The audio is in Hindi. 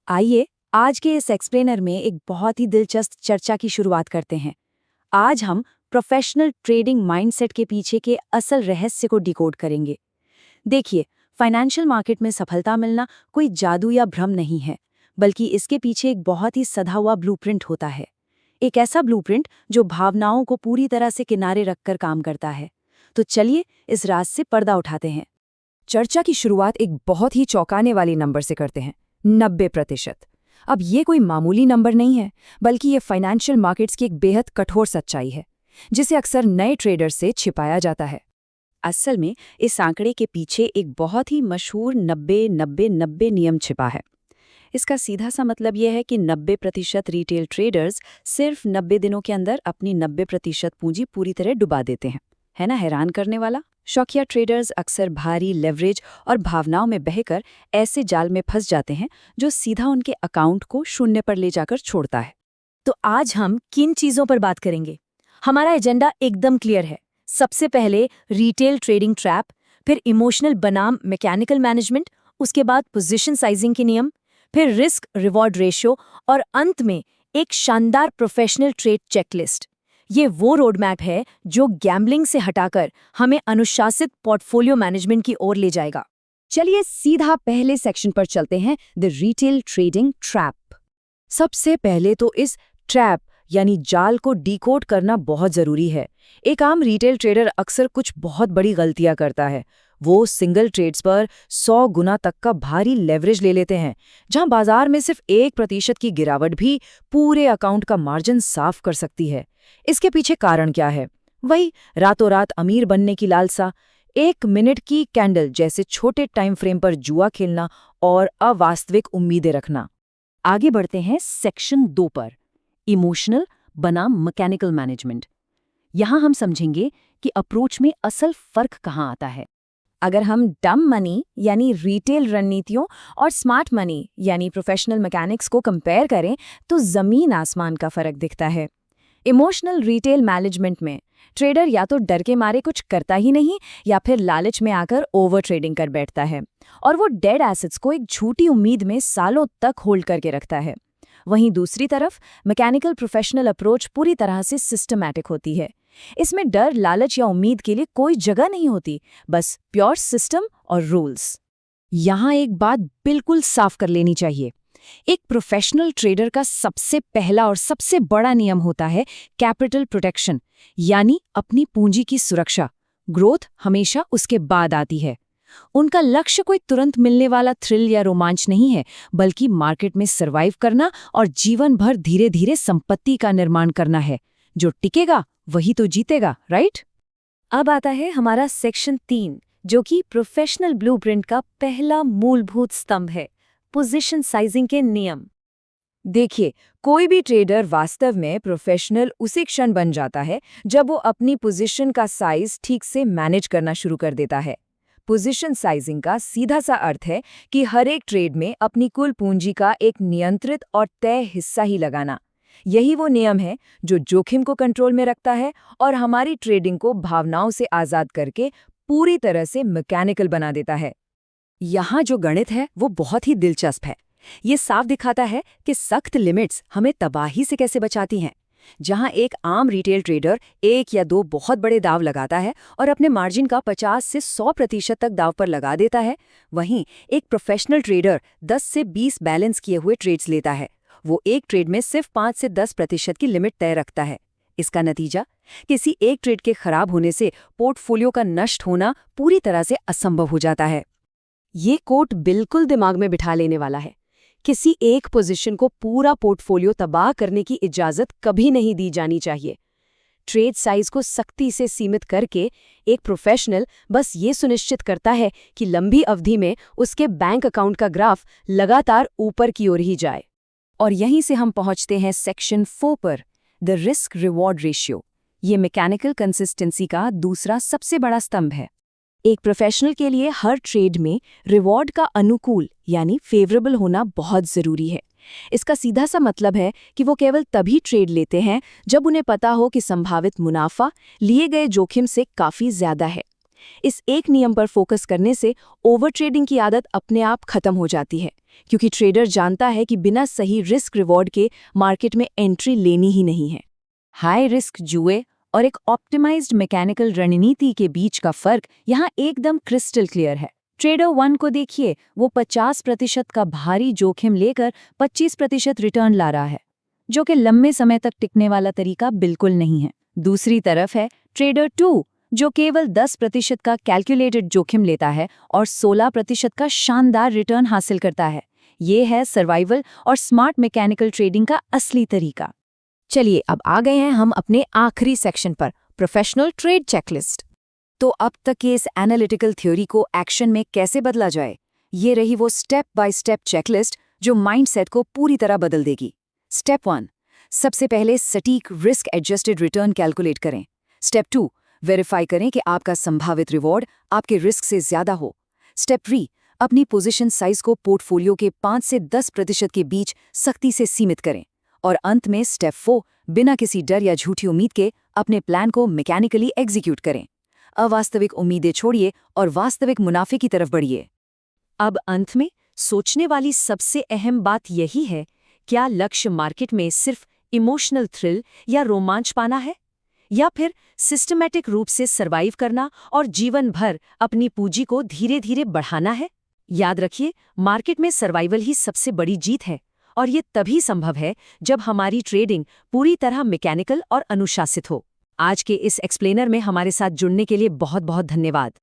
आइए आज के इस एक्सप्लेनर में एक बहुत ही दिलचस्प चर्चा की शुरुआत करते हैं। आज हम प्रोफेशनल ट्रेडिंग माइंडसेट के पीछे के असल रहस्य को डिकोड करेंगे। देखिए, फाइनेंशियल मार्केट में सफलता मिलना कोई जादू या भ्रम नहीं है, बल्कि इसके पीछे एक बहुत ही सधा हुआ ब्लूप्रिंट होता है। एक ऐसा ब्लूप्रिंट जो भावनाओं को पूरी तरह से किनारे रखकर काम करता है। तो चलिए इस राज से पर्दा उठाते हैं। चर्चा की शुरुआत एक बहुत ही चौंकाने वाले नंबर से करते हैं, 90%। अब ये कोई मामूली नंबर नहीं है, बल्कि ये फाइनेंशियल मार्केट्स की एक बेहद कठोर सच्चाई है, जिसे अक्सर नए ट्रेडर से छिपाया जाता है। असल में इस आंकड़े के पीछे एक बहुत ही मशहूर 90-90-90 नियम छिपा है। इसका सीधा सा मतलब यह है कि 90% रिटेल ट्रेडर्स सिर्फ 90 दिनों के अंदर अपनी 90% पूंजी पूरी तरह डुबा देते हैं। है ना हैरान करने वाला? शौकिया ट्रेडर्स अक्सर भारी लेवरेज और भावनाओं में बहकर ऐसे जाल में फंस जाते हैं जो सीधा उनके अकाउंट को शून्य पर ले जाकर छोड़ता है। तो आज हम किन चीजों पर बात करेंगे? हमारा एजेंडा एकदम क्लियर है। सबसे पहले रिटेल ट्रेडिंग ट्रैप, फिर इमोशनल बनाम मैकेनिकल मैनेजमेंट, उसके बाद पोजीशन साइजिंग के नियम, फिर रिस्क रिवॉर्ड रेशियो और अंत में एक शानदार प्रोफेशनल ट्रेड चेकलिस्ट। ये वो रोड मैप है जो गैम्बलिंग से हटाकर हमें अनुशासित पोर्टफोलियो मैनेजमेंट की ओर ले जाएगा। चलिए सीधा पहले सेक्शन पर चलते हैं, द रिटेल ट्रेडिंग ट्रैप। सबसे पहले तो इस ट्रैप यानी जाल को डिकोड करना बहुत जरूरी है। एक आम रिटेल ट्रेडर अक्सर कुछ बहुत बड़ी गलतियां करता है। वो सिंगल ट्रेड्स पर 100 गुना तक का भारी लेवरेज ले लेते हैं, जहां बाजार में सिर्फ 1% की गिरावट भी पूरे अकाउंट का मार्जिन साफ कर सकती है। इसके पीछे कारण क्या है? वही रातों रात अमीर बनने की लालसा, 1 मिनट की कैंडल जैसे छोटे टाइम फ्रेम पर जुआ खेलना और अवास्तविक उम्मीदें रखना। आगे बढ़ते हैं सेक्शन 2 पर, इमोशनल बनाम मैकेनिकल मैनेजमेंट। यहां हम समझेंगे कि अप्रोच में असल फर्क कहां आता है। अगर हम डम मनी यानी रिटेल रणनीतियों और स्मार्ट मनी यानी प्रोफेशनल मैकेनिक्स को कंपेयर करें तो जमीन आसमान का फर्क दिखता है। इमोशनल रिटेल मैनेजमेंट में ट्रेडर या तो डर के मारे कुछ करता ही नहीं या फिर लालच में आकर ओवर ट्रेडिंग कर बैठता है और वो डेड एसेट्स को एक झूठी उम्मीद में सालों तक होल्ड करके रखता है। वहीं दूसरी तरफ मैकेनिकल प्रोफेशनल अप्रोच पूरी तरह से सिस्टमैटिक होती है। इसमें डर, लालच या उम्मीद के लिए कोई जगह नहीं होती, बस प्योर सिस्टम और रूल्स। यहाँ एक बात बिल्कुल साफ कर लेनी चाहिए। एक प्रोफेशनल ट्रेडर का सबसे पहला और सबसे बड़ा नियम होता है कैपिटल प्रोटेक्शन, यानी अपनी पूंजी की सुरक्षा। ग्रोथ हमेशा उसके बाद आती है। उनका लक्ष्य कोई तुरंत मिलने वाला थ्रिल या रोमांच नहीं है, बल्कि मार्केट में सर्वाइव करना और जीवन भर धीरे धीरे संपत्ति का निर्माण करना है। जो टिकेगा वही तो जीतेगा, राइट? अब आता है हमारा सेक्शन 3, जो कि प्रोफेशनल ब्लूप्रिंट का पहला मूलभूत स्तंभ है, पोजीशन साइजिंग के नियम। देखिए, कोई भी ट्रेडर वास्तव में प्रोफेशनल उसी क्षण बन जाता है जब वो अपनी पोजीशन का साइज ठीक से मैनेज करना शुरू कर देता है। पोजीशन साइजिंग का सीधा सा अर्थ है कि हर एक ट्रेड में अपनी कुल पूंजी का एक नियंत्रित और तय हिस्सा ही लगाना। यही वो नियम है जो जोखिम को कंट्रोल में रखता है और हमारी ट्रेडिंग को भावनाओं से आज़ाद करके पूरी तरह से मैकेनिकल बना देता है। यहाँ जो गणित है वो बहुत ही दिलचस्प है। ये साफ दिखाता है कि सख्त लिमिट्स हमें तबाही से कैसे बचाती हैं। जहाँ एक आम रिटेल ट्रेडर 1 या 2 बहुत बड़े दाव लगाता है और अपने मार्जिन का 50 से 100% तक दाव पर लगा देता है, वहीं एक प्रोफेशनल ट्रेडर 10 से 20 बैलेंस किए हुए ट्रेड्स लेता है। वो एक ट्रेड में सिर्फ 5 से 10% की लिमिट तय रखता है। इसका नतीजा, किसी एक ट्रेड के खराब होने से पोर्टफोलियो का नष्ट होना पूरी तरह से असंभव हो जाता है। ये कोट बिल्कुल दिमाग में बिठा लेने वाला है। किसी एक पोजीशन को पूरा पोर्टफोलियो तबाह करने की इजाजत कभी नहीं दी जानी चाहिए। ट्रेड साइज को सख्ती से सीमित करके एक प्रोफेशनल बस ये सुनिश्चित करता है कि लंबी अवधि में उसके बैंक अकाउंट का ग्राफ लगातार ऊपर की ओर ही जाए। और यहीं से हम पहुंचते हैं सेक्शन 4 पर, द रिस्क रिवॉर्ड रेशियो। ये मैकेनिकल कंसिस्टेंसी का दूसरा सबसे बड़ा स्तंभ है। एक प्रोफेशनल के लिए हर ट्रेड में रिवॉर्ड का अनुकूल यानी फेवरेबल होना बहुत ज़रूरी है। इसका सीधा सा मतलब है कि वो केवल तभी ट्रेड लेते हैं जब उन्हें पता हो कि संभावित मुनाफा लिए गए जोखिम से काफ़ी ज़्यादा है। इस एक नियम पर फोकस करने से ओवर ट्रेडिंग की आदत अपने आप खत्म हो जाती है, क्योंकि ट्रेडर जानता है कि बिना सही रिस्क रिवॉर्ड के मार्केट में एंट्री लेनी ही नहीं है। हाई रिस्क जुए और एक ऑप्टिमाइज्ड मैकेनिकल रणनीति के बीच का फर्क यहाँ एकदम क्रिस्टल क्लियर है। ट्रेडर 1 को देखिए, वो 50% का भारी जोखिम लेकर 25% रिटर्न ला रहा है, जो कि लंबे समय तक टिकने वाला तरीका बिल्कुल नहीं है। दूसरी तरफ है ट्रेडर 2, जो केवल 10% का कैलकुलेटेड जोखिम लेता है और 16% का शानदार रिटर्न हासिल करता है। ये है सर्वाइवल और स्मार्ट मैकेनिकल ट्रेडिंग का असली तरीका। चलिए अब आ गए हैं हम अपने आखिरी सेक्शन पर, प्रोफेशनल ट्रेड चेकलिस्ट। तो अब तक के इस एनालिटिकल थ्योरी को एक्शन में कैसे बदला जाए, ये रही वो स्टेप बाय स्टेप चेकलिस्ट जो माइंडसेट को पूरी तरह बदल देगी। स्टेप 1, सबसे पहले सटीक रिस्क एडजस्टेड रिटर्न कैलकुलेट करें। स्टेप 2, वेरीफाई करें कि आपका संभावित रिवॉर्ड आपके रिस्क से ज्यादा हो। स्टेप 3, अपनी पोजीशन साइज को पोर्टफोलियो के 5 से 10% के बीच सख्ती से सीमित करें। और अंत में स्टेप 4, बिना किसी डर या झूठी उम्मीद के अपने प्लान को मैकेनिकली एग्जीक्यूट करें। अवास्तविक उम्मीदें छोड़िए और वास्तविक मुनाफे की तरफ बढ़िए। अब अंत में सोचने वाली सबसे अहम बात यही है, क्या लक्ष्य मार्केट में सिर्फ इमोशनल थ्रिल या रोमांच पाना है, या फिर सिस्टमैटिक रूप से सर्वाइव करना और जीवन भर अपनी पूंजी को धीरे धीरे बढ़ाना है? याद रखिए, मार्केट में सर्वाइवल ही सबसे बड़ी जीत है, और ये तभी संभव है जब हमारी ट्रेडिंग पूरी तरह मैकेनिकल और अनुशासित हो। आज के इस एक्सप्लेनर में हमारे साथ जुड़ने के लिए बहुत बहुत धन्यवाद।